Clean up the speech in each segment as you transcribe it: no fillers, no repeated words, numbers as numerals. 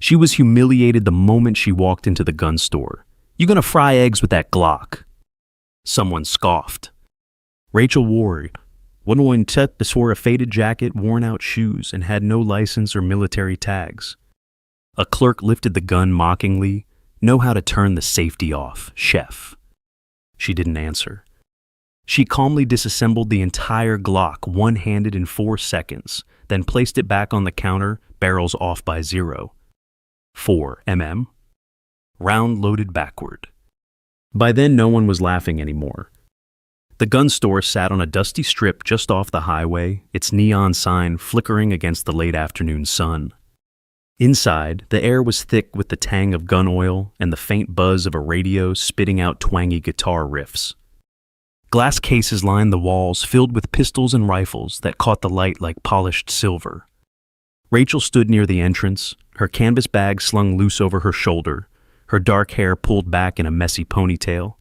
She was humiliated the moment she walked into the gun store. "You gonna fry eggs with that Glock?" Someone scoffed. Rachel wore a faded jacket, worn-out shoes, and had no license or military tags. A clerk lifted the gun mockingly. "Know how to turn the safety off, chef." She didn't answer. She calmly disassembled the entire Glock one-handed in 4 seconds, then placed it back on the counter, barrels off by 0. 4 mm. Round loaded backward. By then, no one was laughing anymore. The gun store sat on a dusty strip just off the highway, its neon sign flickering against the late afternoon sun. Inside, the air was thick with the tang of gun oil and the faint buzz of a radio spitting out twangy guitar riffs. Glass cases lined the walls, filled with pistols and rifles that caught the light like polished silver. Rachel stood near the entrance, her canvas bag slung loose over her shoulder, her dark hair pulled back in a messy ponytail.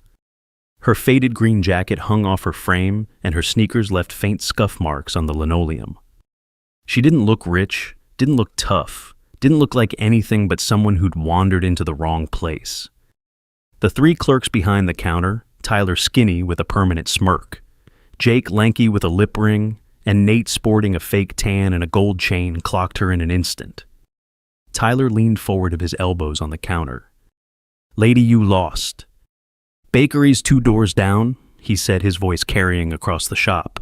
Her faded green jacket hung off her frame, and her sneakers left faint scuff marks on the linoleum. She didn't look rich, didn't look tough, didn't look like anything but someone who'd wandered into the wrong place. The 3 clerks behind the counter, Tyler skinny with a permanent smirk, Jake lanky with a lip ring, and Nate sporting a fake tan and a gold chain, clocked her in an instant. Tyler leaned forward of his elbows on the counter. "Lady, you lost." "Bakery's 2 doors down," he said, his voice carrying across the shop.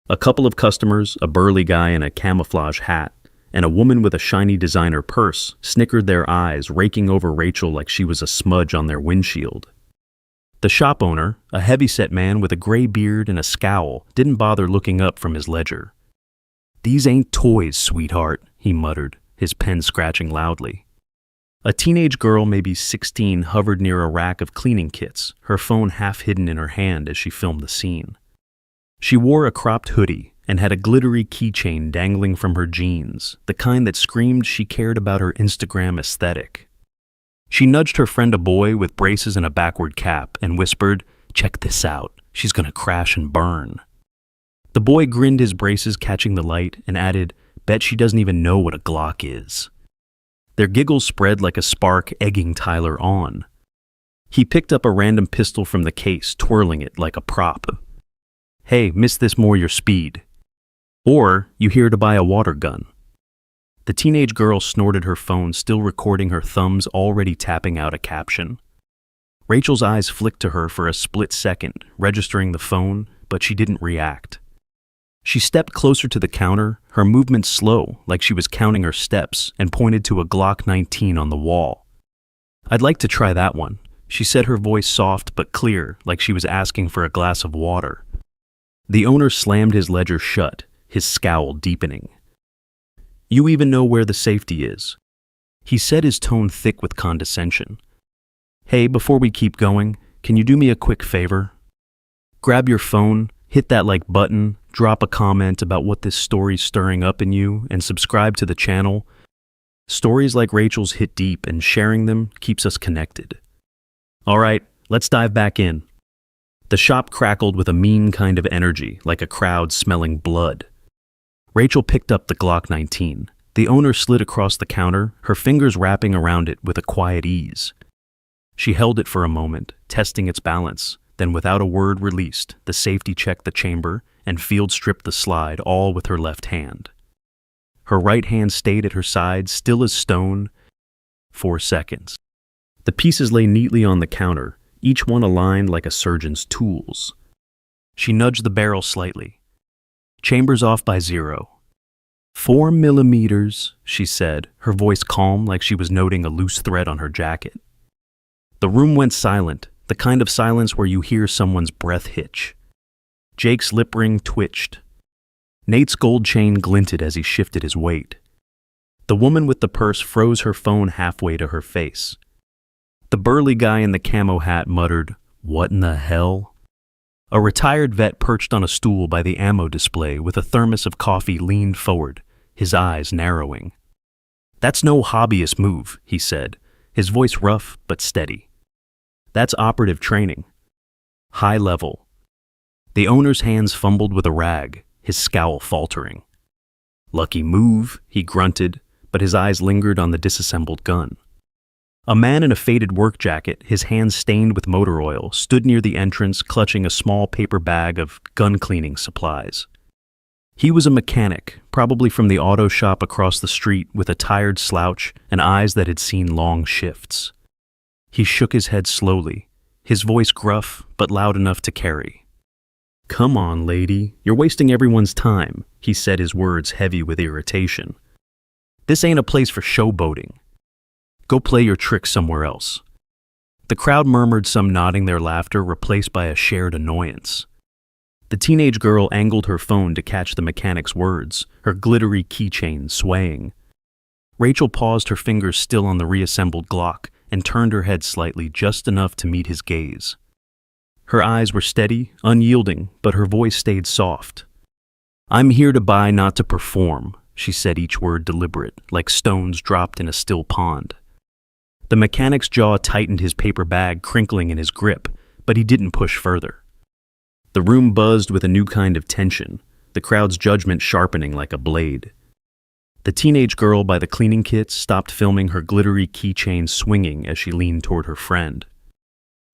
A couple of customers, a burly guy in a camouflage hat, and a woman with a shiny designer purse, snickered their eyes, raking over Rachel like she was a smudge on their windshield. The shop owner, a heavyset man with a gray beard and a scowl, didn't bother looking up from his ledger. "These ain't toys, sweetheart," he muttered, his pen scratching loudly. A teenage girl, maybe 16, hovered near a rack of cleaning kits, her phone half hidden in her hand as she filmed the scene. She wore a cropped hoodie and had a glittery keychain dangling from her jeans, the kind that screamed she cared about her Instagram aesthetic. She nudged her friend, a boy with braces and a backward cap, and whispered, "Check this out. She's gonna crash and burn." The boy grinned, his braces catching the light, and added, "Bet she doesn't even know what a Glock is." Their giggles spread like a spark, egging Tyler on. He picked up a random pistol from the case, twirling it like a prop. "Hey, miss this more your speed. Or you here to buy a water gun." The teenage girl snorted, her phone still recording, her thumbs already tapping out a caption. Rachel's eyes flicked to her for a split second, registering the phone, but she didn't react. She stepped closer to the counter, her movements slow, like she was counting her steps, and pointed to a Glock 19 on the wall. "I'd like to try that one," she said, her voice soft but clear, like she was asking for a glass of water. The owner slammed his ledger shut, his scowl deepening. "You even know where the safety is," he said, his tone thick with condescension. "Hey, before we keep going, can you do me a quick favor? Grab your phone, hit that like button, drop a comment about what this story's stirring up in you, and subscribe to the channel. Stories like Rachel's hit deep, and sharing them keeps us connected." "All right, let's dive back in." The shop crackled with a mean kind of energy, like a crowd smelling blood. Rachel picked up the Glock 19. The owner slid across the counter, her fingers wrapping around it with a quiet ease. She held it for a moment, testing its balance, then without a word released, the safety checked the chamber, and field stripped the slide, all with her left hand. Her right hand stayed at her side, still as stone. 4 seconds. The pieces lay neatly on the counter, each one aligned like a surgeon's tools. She nudged the barrel slightly. "Chambers off by 0. 4 millimeters, she said, her voice calm like she was noting a loose thread on her jacket. The room went silent, the kind of silence where you hear someone's breath hitch. Jake's lip ring twitched. Nate's gold chain glinted as he shifted his weight. The woman with the purse froze her phone halfway to her face. The burly guy in the camo hat muttered, "What in the hell?" A retired vet perched on a stool by the ammo display with a thermos of coffee leaned forward, his eyes narrowing. "That's no hobbyist move," he said, his voice rough but steady. "That's operative training. High level." The owner's hands fumbled with a rag, his scowl faltering. "Lucky move," he grunted, but his eyes lingered on the disassembled gun. A man in a faded work jacket, his hands stained with motor oil, stood near the entrance clutching a small paper bag of gun cleaning supplies. He was a mechanic, probably from the auto shop across the street, with a tired slouch and eyes that had seen long shifts. He shook his head slowly, his voice gruff but loud enough to carry. "Come on, lady, you're wasting everyone's time," he said, his words heavy with irritation. "This ain't a place for showboating. Go play your tricks somewhere else." The crowd murmured, some nodding their laughter replaced by a shared annoyance. The teenage girl angled her phone to catch the mechanic's words, her glittery keychain swaying. Rachel paused, her fingers still on the reassembled Glock, and turned her head slightly, just enough to meet his gaze. Her eyes were steady, unyielding, but her voice stayed soft. "I'm here to buy, not to perform," she said, each word deliberate, like stones dropped in a still pond. The mechanic's jaw tightened, his paper bag crinkling in his grip, but he didn't push further. The room buzzed with a new kind of tension, the crowd's judgment sharpening like a blade. The teenage girl by the cleaning kit stopped filming, her glittery keychain swinging as she leaned toward her friend.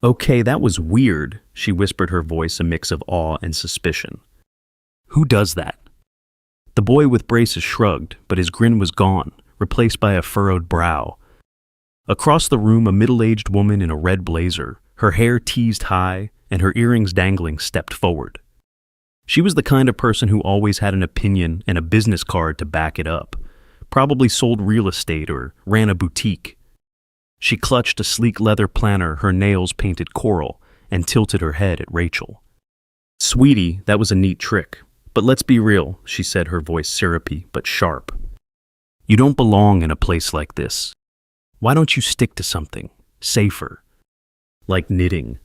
"Okay, that was weird," she whispered, her voice a mix of awe and suspicion. "Who does that?" The boy with braces shrugged, but his grin was gone, replaced by a furrowed brow. Across the room, a middle-aged woman in a red blazer, her hair teased high and her earrings dangling, stepped forward. She was the kind of person who always had an opinion and a business card to back it up, probably sold real estate or ran a boutique. She clutched a sleek leather planner, her nails painted coral, and tilted her head at Rachel. "Sweetie, that was a neat trick, but let's be real," she said, her voice syrupy but sharp. "You don't belong in a place like this. Why don't you stick to something safer, like knitting?"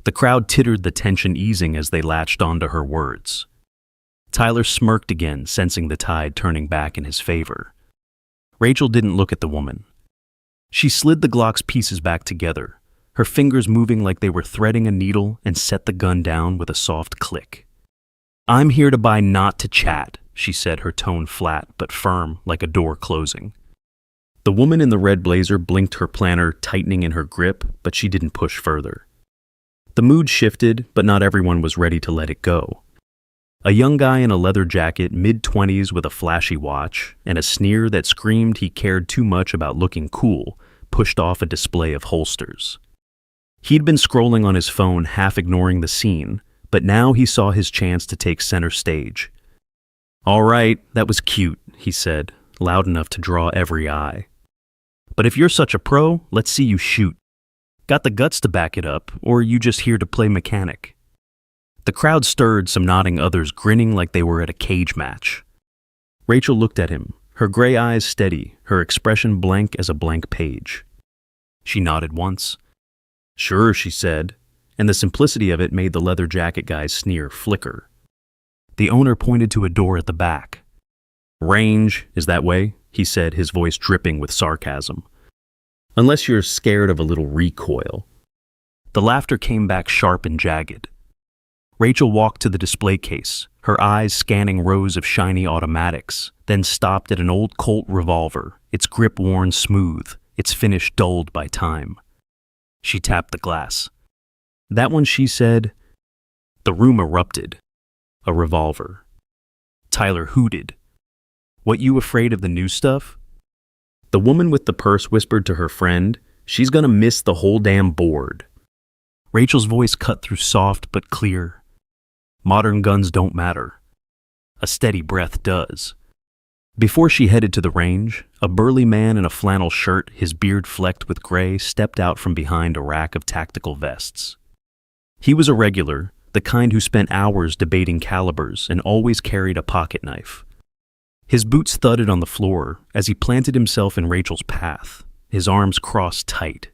The crowd tittered, the tension easing as they latched onto her words. Tyler smirked again, sensing the tide turning back in his favor. Rachel didn't look at the woman. She slid the Glock's pieces back together, her fingers moving like they were threading a needle, and set the gun down with a soft click. "I'm here to buy, not to chat," she said, her tone flat but firm, like a door closing. The woman in the red blazer blinked, her planner tightening in her grip, but she didn't push further. The mood shifted, but not everyone was ready to let it go. A young guy in a leather jacket, mid-20s, with a flashy watch and a sneer that screamed he cared too much about looking cool, pushed off a display of holsters. He'd been scrolling on his phone, half ignoring the scene, but now he saw his chance to take center stage. "All right, that was cute," he said, loud enough to draw every eye. "But if you're such a pro, let's see you shoot. Got the guts to back it up, or are you just here to play mechanic?" The crowd stirred, some nodding, others grinning like they were at a cage match. Rachel looked at him, her gray eyes steady, her expression blank as a blank page. She nodded once. "Sure," she said, and the simplicity of it made the leather jacket guy's sneer flicker. The owner pointed to a door at the back. "Range is that way," he said, his voice dripping with sarcasm. "Unless you're scared of a little recoil." The laughter came back sharp and jagged. Rachel walked to the display case, her eyes scanning rows of shiny automatics, then stopped at an old Colt revolver, its grip worn smooth, its finish dulled by time. She tapped the glass. "That one," she said. The room erupted. A revolver. Tyler hooted. "What, you afraid of the new stuff?" The woman with the purse whispered to her friend, "She's gonna miss the whole damn board." Rachel's voice cut through, soft but clear. "Modern guns don't matter. A steady breath does." Before she headed to the range, a burly man in a flannel shirt, his beard flecked with gray, stepped out from behind a rack of tactical vests. He was a regular, the kind who spent hours debating calibers and always carried a pocket knife. His boots thudded on the floor as he planted himself in Rachel's path, his arms crossed tight.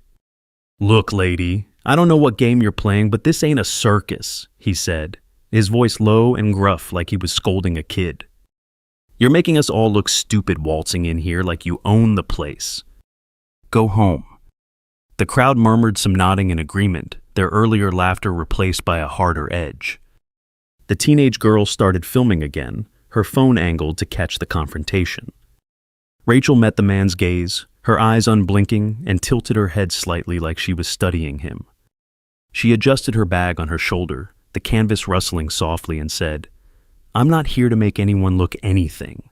"Look, lady, I don't know what game you're playing, but this ain't a circus," he said, his voice low and gruff like he was scolding a kid. "You're making us all look stupid waltzing in here like you own the place. Go home." The crowd murmured, some nodding in agreement, their earlier laughter replaced by a harder edge. The teenage girl started filming again, her phone angled to catch the confrontation. Rachel met the man's gaze, her eyes unblinking, and tilted her head slightly like she was studying him. She adjusted her bag on her shoulder, the canvas rustling softly, and said, "I'm not here to make anyone look anything."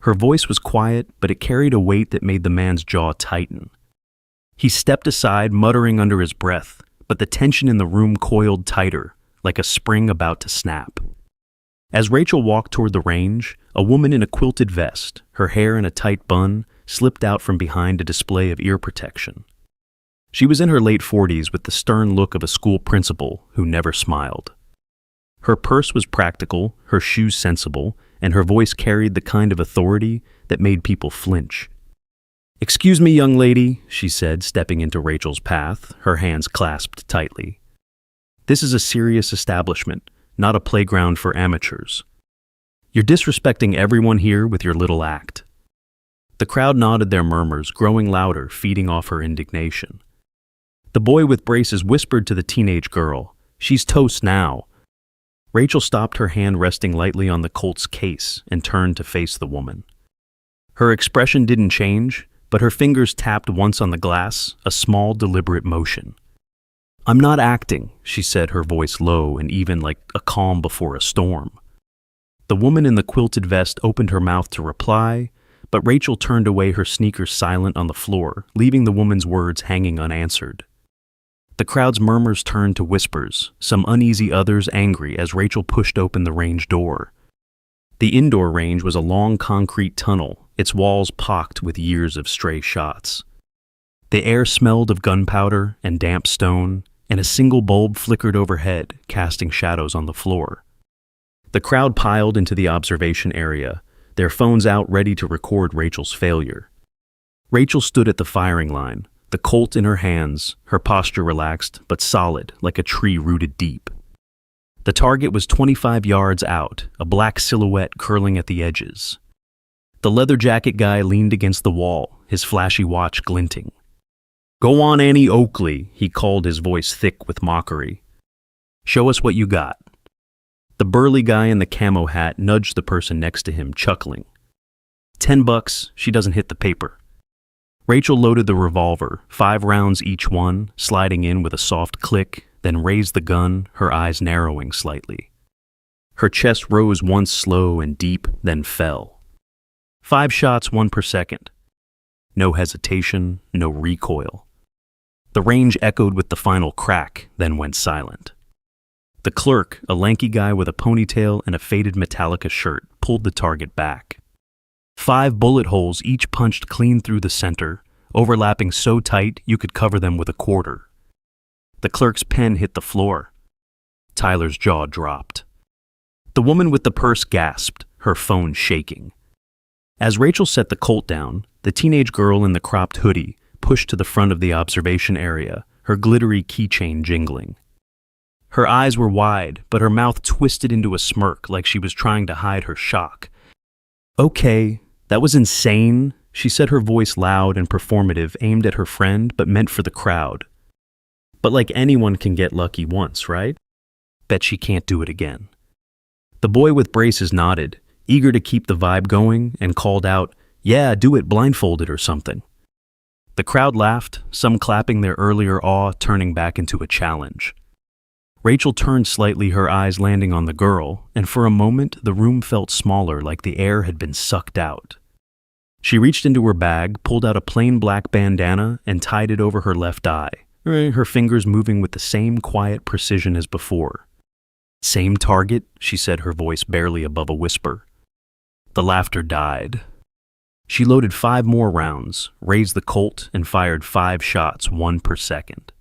Her voice was quiet, but it carried a weight that made the man's jaw tighten. He stepped aside, muttering under his breath, but the tension in the room coiled tighter, like a spring about to snap. As Rachel walked toward the range, a woman in a quilted vest, her hair in a tight bun, slipped out from behind a display of ear protection. She was in her late 40s with the stern look of a school principal who never smiled. Her purse was practical, her shoes sensible, and her voice carried the kind of authority that made people flinch. "Excuse me, young lady," she said, stepping into Rachel's path, her hands clasped tightly. "This is a serious establishment, not a playground for amateurs. You're disrespecting everyone here with your little act." The crowd nodded their murmurs, growing louder, feeding off her indignation. The boy with braces whispered to the teenage girl, "She's toast now." Rachel stopped, her hand resting lightly on the Colt's case, and turned to face the woman. Her expression didn't change, but her fingers tapped once on the glass, a small, deliberate motion. "I'm not acting," she said, her voice low and even like a calm before a storm. The woman in the quilted vest opened her mouth to reply, but Rachel turned away, her sneakers silent on the floor, leaving the woman's words hanging unanswered. The crowd's murmurs turned to whispers, some uneasy, others angry, as Rachel pushed open the range door. The indoor range was a long concrete tunnel, its walls pocked with years of stray shots. The air smelled of gunpowder and damp stone, and a single bulb flickered overhead, casting shadows on the floor. The crowd piled into the observation area, their phones out ready to record Rachel's failure. Rachel stood at the firing line, the Colt in her hands, her posture relaxed but solid like a tree rooted deep. The target was 25 yards out, a black silhouette curling at the edges. The leather jacket guy leaned against the wall, his flashy watch glinting. "Go on, Annie Oakley," he called, his voice thick with mockery. "Show us what you got." The burly guy in the camo hat nudged the person next to him, chuckling. $10, she doesn't hit the paper." Rachel loaded the revolver, 5 rounds each one, sliding in with a soft click, then raised the gun, her eyes narrowing slightly. Her chest rose once slow and deep, then fell. 5 shots, 1 per second. No hesitation, no recoil. The range echoed with the final crack, then went silent. The clerk, a lanky guy with a ponytail and a faded Metallica shirt, pulled the target back. 5 bullet holes, each punched clean through the center, overlapping so tight you could cover them with a quarter. The clerk's pen hit the floor. Tyler's jaw dropped. The woman with the purse gasped, her phone shaking. As Rachel set the Colt down, the teenage girl in the cropped hoodie pushed to the front of the observation area, her glittery keychain jingling. Her eyes were wide, but her mouth twisted into a smirk like she was trying to hide her shock. "Okay, that was insane," she said, her voice loud and performative, aimed at her friend but meant for the crowd. "But like anyone can get lucky once, right? Bet she can't do it again." The boy with braces nodded, eager to keep the vibe going, and called out, "Yeah, do it blindfolded or something." The crowd laughed, some clapping their earlier awe turning back into a challenge. Rachel turned slightly, her eyes landing on the girl, and for a moment the room felt smaller, like the air had been sucked out. She reached into her bag, pulled out a plain black bandana, and tied it over her left eye, her fingers moving with the same quiet precision as before. "Same target," she said, her voice barely above a whisper. The laughter died. She loaded 5 more rounds, raised the Colt, and fired 5 shots, 1 per second.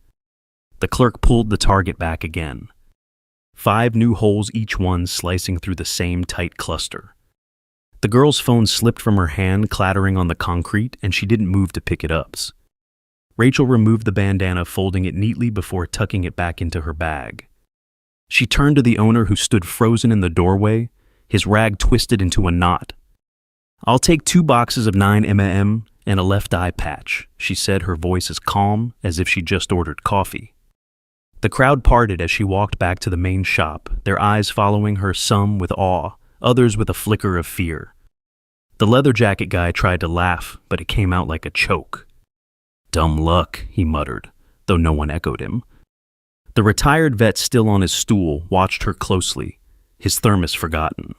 The clerk pulled the target back again. 5 new holes, each one slicing through the same tight cluster. The girl's phone slipped from her hand, clattering on the concrete, and she didn't move to pick it up. Rachel removed the bandana, folding it neatly before tucking it back into her bag. She turned to the owner, who stood frozen in the doorway, his rag twisted into a knot. "I'll take 2 boxes of 9mm and a left eye patch," she said, her voice as calm as if she just ordered coffee. The crowd parted as she walked back to the main shop, their eyes following her, some with awe, others with a flicker of fear. The leather jacket guy tried to laugh, but it came out like a choke. "Dumb luck," he muttered, though no one echoed him. The retired vet still on his stool watched her closely, his thermos forgotten.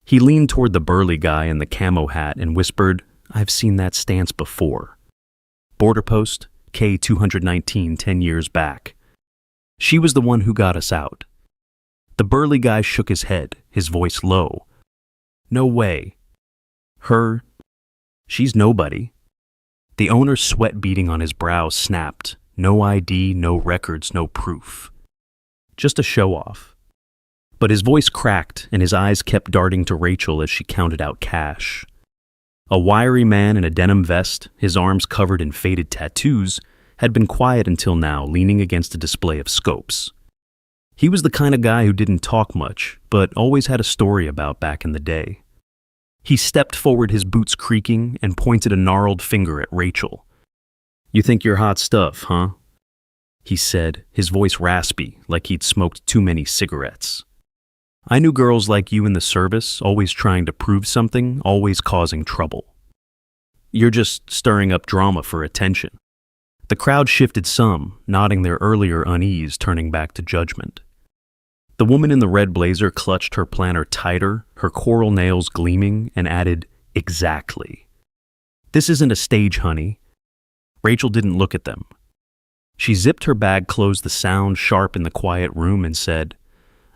He leaned toward the burly guy in the camo hat and whispered, "I've seen that stance before. Border post, K-219 10 years back. She was the one who got us out." The burly guy shook his head, his voice low. "No way. Her? She's nobody." The owner's sweat beading on his brow snapped. No ID, no records, no proof. Just a show-off. But his voice cracked and his eyes kept darting to Rachel as she counted out cash. A wiry man in a denim vest, his arms covered in faded tattoos, had been quiet until now, leaning against a display of scopes. He was the kind of guy who didn't talk much, but always had a story about back in the day. He stepped forward, his boots creaking, and pointed a gnarled finger at Rachel. "You think you're hot stuff, huh?" he said, his voice raspy, like he'd smoked too many cigarettes. "I knew girls like you in the service, always trying to prove something, always causing trouble. You're just stirring up drama for attention." The crowd shifted some, nodding their earlier unease, turning back to judgment. The woman in the red blazer clutched her planner tighter, her coral nails gleaming, and added, "Exactly. This isn't a stage, honey." Rachel didn't look at them. She zipped her bag closed, the sound sharp in the quiet room, and said,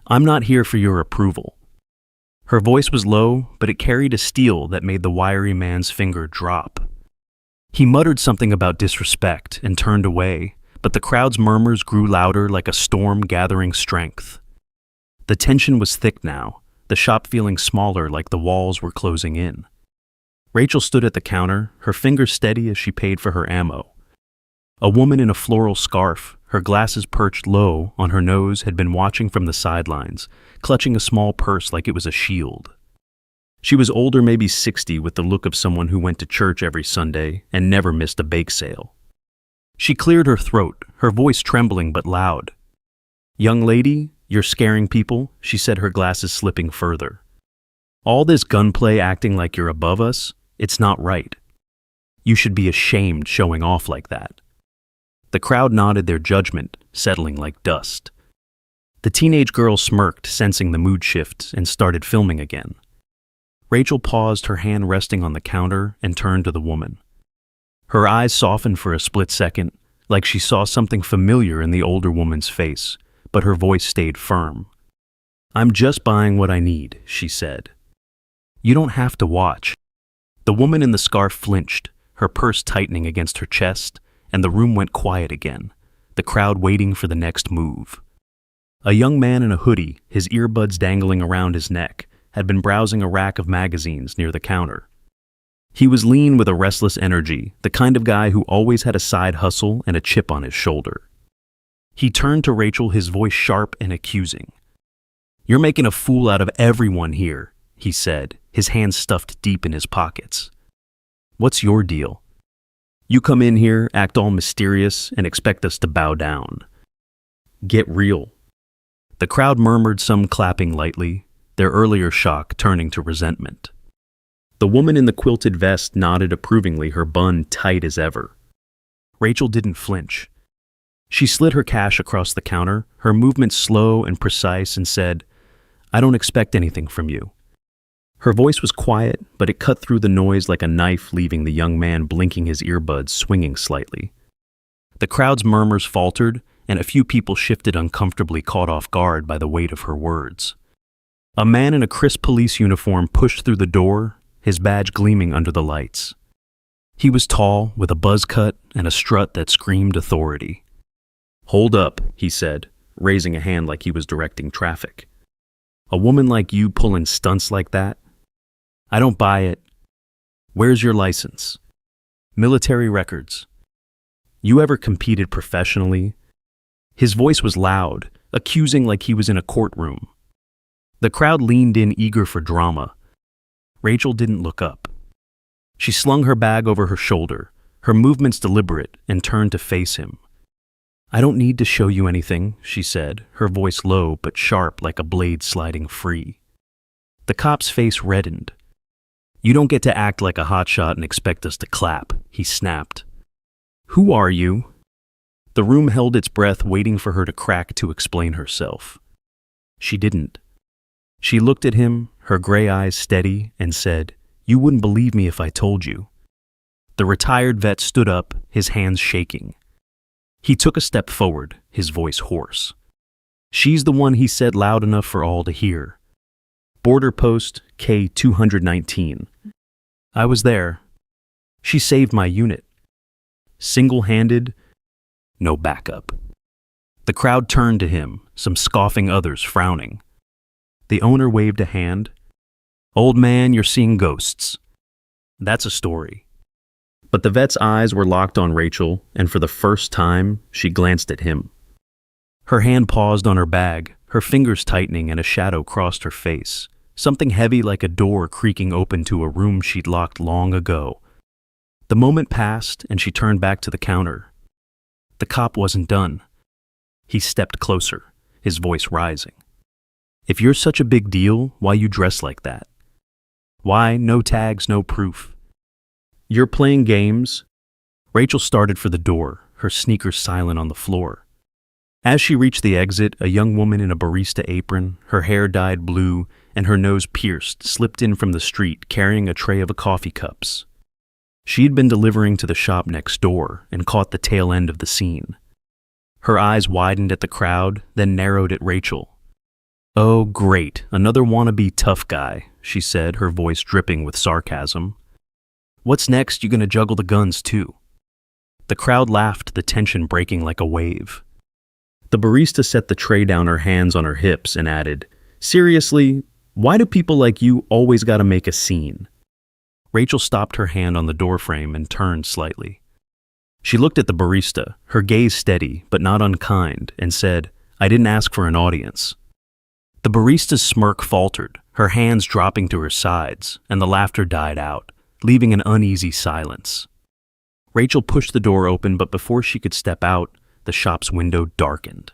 "I'm not here for your approval." Her voice was low, but it carried a steel that made the wiry man's finger drop. He muttered something about disrespect and turned away, but the crowd's murmurs grew louder like a storm gathering strength. The tension was thick now, the shop feeling smaller like the walls were closing in. Rachel stood at the counter, her fingers steady as she paid for her ammo. A woman in a floral scarf, her glasses perched low on her nose, had been watching from the sidelines, clutching a small purse like it was a shield. She was older, maybe 60, with the look of someone who went to church every Sunday and never missed a bake sale. She cleared her throat, her voice trembling but loud. "Young lady, you're scaring people," she said, her glasses slipping further. "All this gunplay acting like you're above us, it's not right. You should be ashamed showing off like that." The crowd nodded their judgment, settling like dust. The teenage girl smirked, sensing the mood shift, and started filming again. Rachel paused, her hand resting on the counter, and turned to the woman. Her eyes softened for a split second, like she saw something familiar in the older woman's face, but her voice stayed firm. "I'm just buying what I need," she said. "You don't have to watch." The woman in the scarf flinched, her purse tightening against her chest, and the room went quiet again, the crowd waiting for the next move. A young man in a hoodie, his earbuds dangling around his neck, had been browsing a rack of magazines near the counter. He was lean with a restless energy, the kind of guy who always had a side hustle and a chip on his shoulder. He turned to Rachel, his voice sharp and accusing. "You're making a fool out of everyone here," he said, his hands stuffed deep in his pockets. "What's your deal? You come in here, act all mysterious, and expect us to bow down. Get real." The crowd murmured, some clapping lightly, their earlier shock turning to resentment. The woman in the quilted vest nodded approvingly, her bun tight as ever. Rachel didn't flinch. She slid her cash across the counter, her movements slow and precise, and said, "I don't expect anything from you." Her voice was quiet, but it cut through the noise like a knife, leaving the young man blinking, his earbuds swinging slightly. The crowd's murmurs faltered, and a few people shifted uncomfortably, caught off guard by the weight of her words. A man in a crisp police uniform pushed through the door, his badge gleaming under the lights. He was tall, with a buzz cut and a strut that screamed authority. "Hold up," he said, raising a hand like he was directing traffic. "A woman like you pulling stunts like that? I don't buy it. Where's your license? Military records? You ever competed professionally?" His voice was loud, accusing like he was in a courtroom. The crowd leaned in, eager for drama. Rachel didn't look up. She slung her bag over her shoulder, her movements deliberate, and turned to face him. "I don't need to show you anything," she said, her voice low but sharp like a blade sliding free. The cop's face reddened. You don't get to act like a hotshot and expect us to clap, he snapped. Who are you? The room held its breath, waiting for her to crack to explain herself. She didn't. She looked at him, her gray eyes steady, and said, You wouldn't believe me if I told you. The retired vet stood up, his hands shaking. He took a step forward, his voice hoarse. She's the one, he said loud enough for all to hear. Border Post K-219. I was there. She saved my unit. Single-handed, no backup. The crowd turned to him, some scoffing, others frowning. The owner waved a hand. Old man, you're seeing ghosts. That's a story. But the vet's eyes were locked on Rachel, and for the first time, she glanced at him. Her hand paused on her bag, her fingers tightening, and a shadow crossed her face. Something heavy like a door creaking open to a room she'd locked long ago. The moment passed, and she turned back to the counter. The cop wasn't done. He stepped closer, his voice rising. If you're such a big deal, why you dress like that? Why no tags, no proof? You're playing games? Rachel started for the door, her sneakers silent on the floor. As she reached the exit, a young woman in a barista apron, her hair dyed blue and her nose pierced, slipped in from the street carrying a tray of coffee cups. She'd been delivering to the shop next door and caught the tail end of the scene. Her eyes widened at the crowd, then narrowed at Rachel. Oh, great, another wannabe tough guy, she said, her voice dripping with sarcasm. What's next? You gonna juggle the guns too? The crowd laughed, the tension breaking like a wave. The barista set the tray down, her hands on her hips, and added, Seriously, why do people like you always gotta make a scene? Rachel stopped her hand on the doorframe and turned slightly. She looked at the barista, her gaze steady but not unkind, and said, I didn't ask for an audience. The barista's smirk faltered, her hands dropping to her sides, and the laughter died out, leaving an uneasy silence. Rachel pushed the door open, but before she could step out, the shop's window darkened.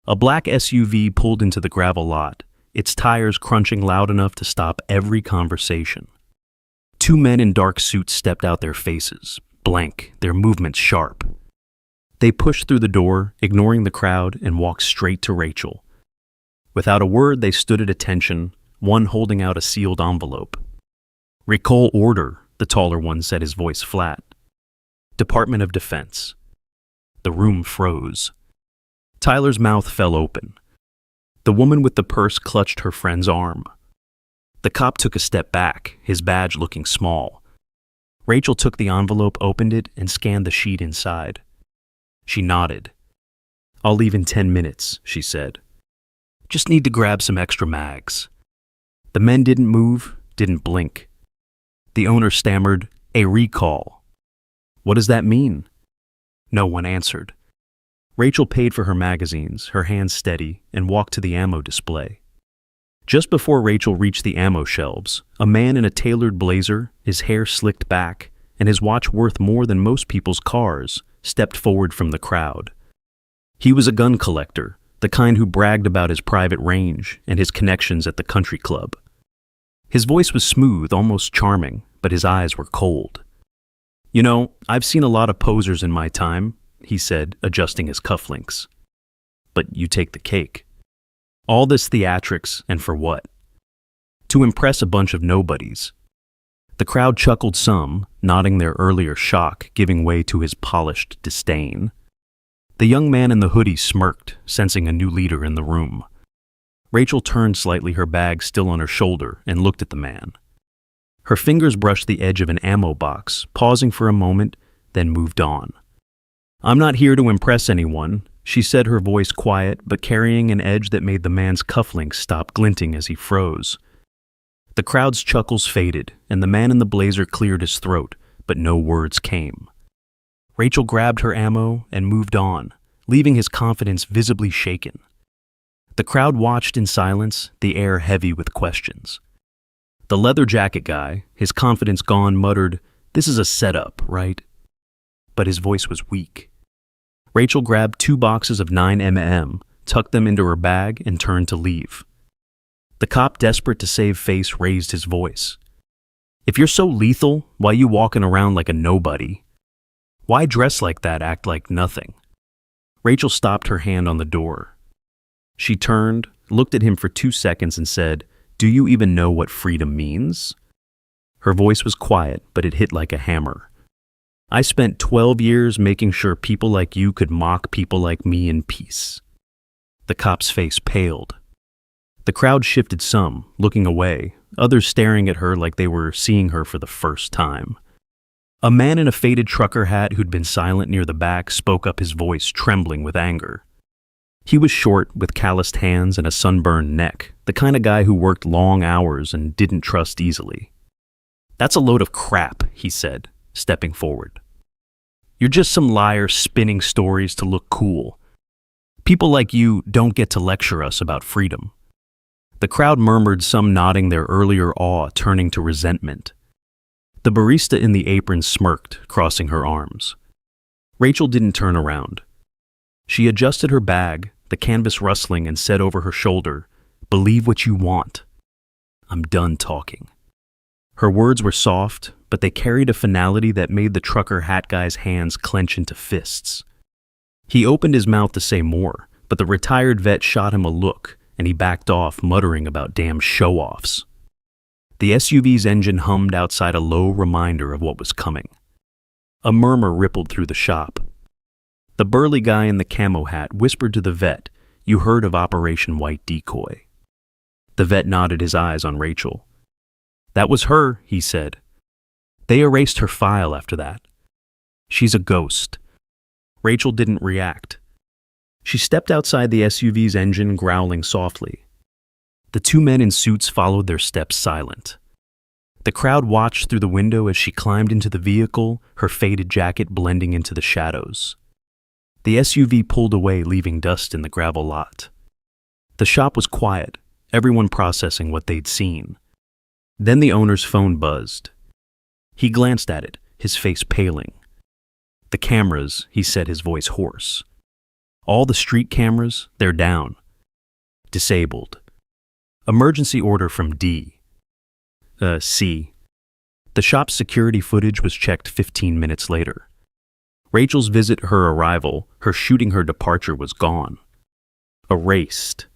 A black SUV pulled into the gravel lot, its tires crunching loud enough to stop every conversation. Two men in dark suits stepped out, their faces blank, their movements sharp. They pushed through the door, ignoring the crowd, and walked straight to Rachel. Without a word, they stood at attention, one holding out a sealed envelope. Recall order, the taller one said, his voice flat. Department of Defense. The room froze. Tyler's mouth fell open. The woman with the purse clutched her friend's arm. The cop took a step back, his badge looking small. Rachel took the envelope, opened it, and scanned the sheet inside. She nodded. I'll leave in 10 minutes, she said. Just need to grab some extra mags. The men didn't move, didn't blink. The owner stammered, a recall. What does that mean? No one answered. Rachel paid for her magazines, her hands steady, and walked to the ammo display. Just before Rachel reached the ammo shelves, a man in a tailored blazer, his hair slicked back, and his watch worth more than most people's cars, stepped forward from the crowd. He was a gun collector, the kind who bragged about his private range and his connections at the country club. His voice was smooth, almost charming, but his eyes were cold. You know, I've seen a lot of posers in my time, he said, adjusting his cufflinks. But you take the cake. All this theatrics, and for what? To impress a bunch of nobodies. The crowd chuckled some, nodding their earlier shock, giving way to his polished disdain. The young man in the hoodie smirked, sensing a new leader in the room. Rachel turned slightly, her bag still on her shoulder, and looked at the man. Her fingers brushed the edge of an ammo box, pausing for a moment, then moved on. I'm not here to impress anyone, she said, her voice quiet but carrying an edge that made the man's cufflinks stop glinting as he froze. The crowd's chuckles faded, and the man in the blazer cleared his throat, but no words came. Rachel grabbed her ammo and moved on, leaving his confidence visibly shaken. The crowd watched in silence, the air heavy with questions. The leather jacket guy, his confidence gone, muttered, "This is a setup, right?" But his voice was weak. Rachel grabbed 2 boxes of 9mm, tucked them into her bag, and turned to leave. The cop, desperate to save face, raised his voice. If you're so lethal, why you walking around like a nobody? Why dress like that, act like nothing? Rachel stopped her hand on the door. She turned, looked at him for 2 seconds and said, "Do you even know what freedom means?" Her voice was quiet, but it hit like a hammer. "I spent 12 years making sure people like you could mock people like me in peace." The cop's face paled. The crowd shifted some, looking away, others staring at her like they were seeing her for the first time. A man in a faded trucker hat who'd been silent near the back spoke up, his voice trembling with anger. He was short, with calloused hands and a sunburned neck, the kind of guy who worked long hours and didn't trust easily. "That's a load of crap," he said, stepping forward. "You're just some liar spinning stories to look cool. People like you don't get to lecture us about freedom." The crowd murmured, some nodding, their earlier awe turning to resentment. The barista in the apron smirked, crossing her arms. Rachel didn't turn around. She adjusted her bag, the canvas rustling, and said over her shoulder, "Believe what you want. I'm done talking." Her words were soft, but they carried a finality that made the trucker hat guy's hands clench into fists. He opened his mouth to say more, but the retired vet shot him a look, and he backed off, muttering about damn show-offs. The SUV's engine hummed outside, a low reminder of what was coming. A murmur rippled through the shop. The burly guy in the camo hat whispered to the vet, "You heard of Operation White Decoy?" The vet nodded, his eyes on Rachel. "That was her," he said. "They erased her file after that. She's a ghost." Rachel didn't react. She stepped outside the SUV's engine, growling softly. The two men in suits followed their steps silent. The crowd watched through the window as she climbed into the vehicle, her faded jacket blending into the shadows. The SUV pulled away, leaving dust in the gravel lot. The shop was quiet, everyone processing what they'd seen. Then the owner's phone buzzed. He glanced at it, his face paling. "The cameras," he said, his voice hoarse. "All the street cameras, they're down. Disabled. Emergency order from C." The shop's security footage was checked 15 minutes later. Rachel's visit, her arrival, her shooting, her departure was gone. Erased.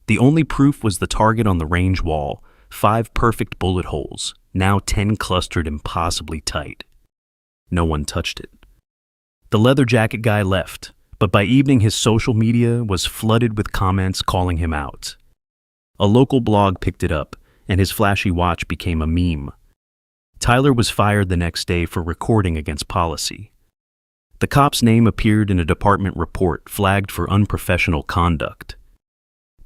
The only proof was the target on the range wall, 5 perfect bullet holes, now 10 clustered impossibly tight. No one touched it. The leather jacket guy left, but by evening his social media was flooded with comments calling him out. A local blog picked it up, and his flashy watch became a meme. Tyler was fired the next day for recording against policy. The cop's name appeared in a department report flagged for unprofessional conduct.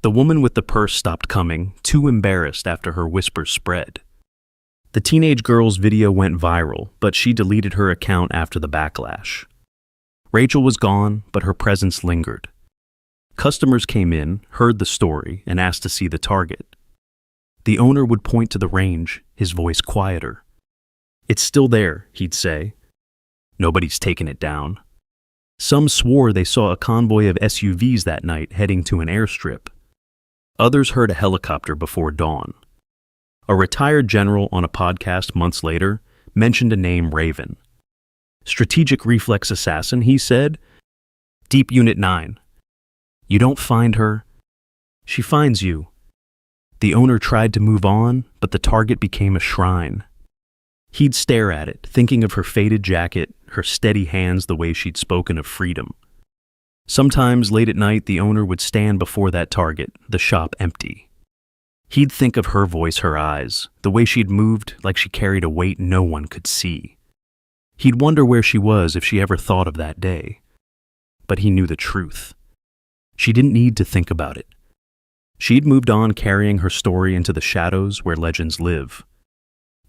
The woman with the purse stopped coming, too embarrassed after her whispers spread. The teenage girl's video went viral, but she deleted her account after the backlash. Rachel was gone, but her presence lingered. Customers came in, heard the story, and asked to see the target. The owner would point to the range, his voice quieter. "It's still there," he'd say. "Nobody's taken it down." Some swore they saw a convoy of SUVs that night heading to an airstrip. Others heard a helicopter before dawn. A retired general on a podcast months later mentioned a name, Raven. "Strategic reflex assassin," he said. "Deep Unit 9. You don't find her, she finds you." The owner tried to move on, but the target became a shrine. He'd stare at it, thinking of her faded jacket, her steady hands, the way she'd spoken of freedom. Sometimes late at night, the owner would stand before that target, the shop empty. He'd think of her voice, her eyes, the way she'd moved like she carried a weight no one could see. He'd wonder where she was if she ever thought of that day. But he knew the truth. She didn't need to think about it. She'd moved on, carrying her story into the shadows where legends live.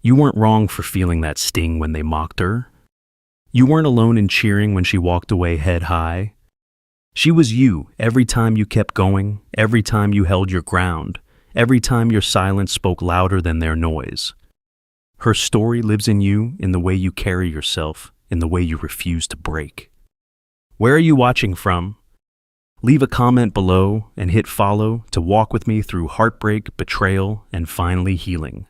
You weren't wrong for feeling that sting when they mocked her. You weren't alone in cheering when she walked away head high. She was you every time you kept going, every time you held your ground, every time your silence spoke louder than their noise. Her story lives in you, in the way you carry yourself, in the way you refuse to break. Where are you watching from? Leave a comment below and hit follow to walk with me through heartbreak, betrayal, and finally healing.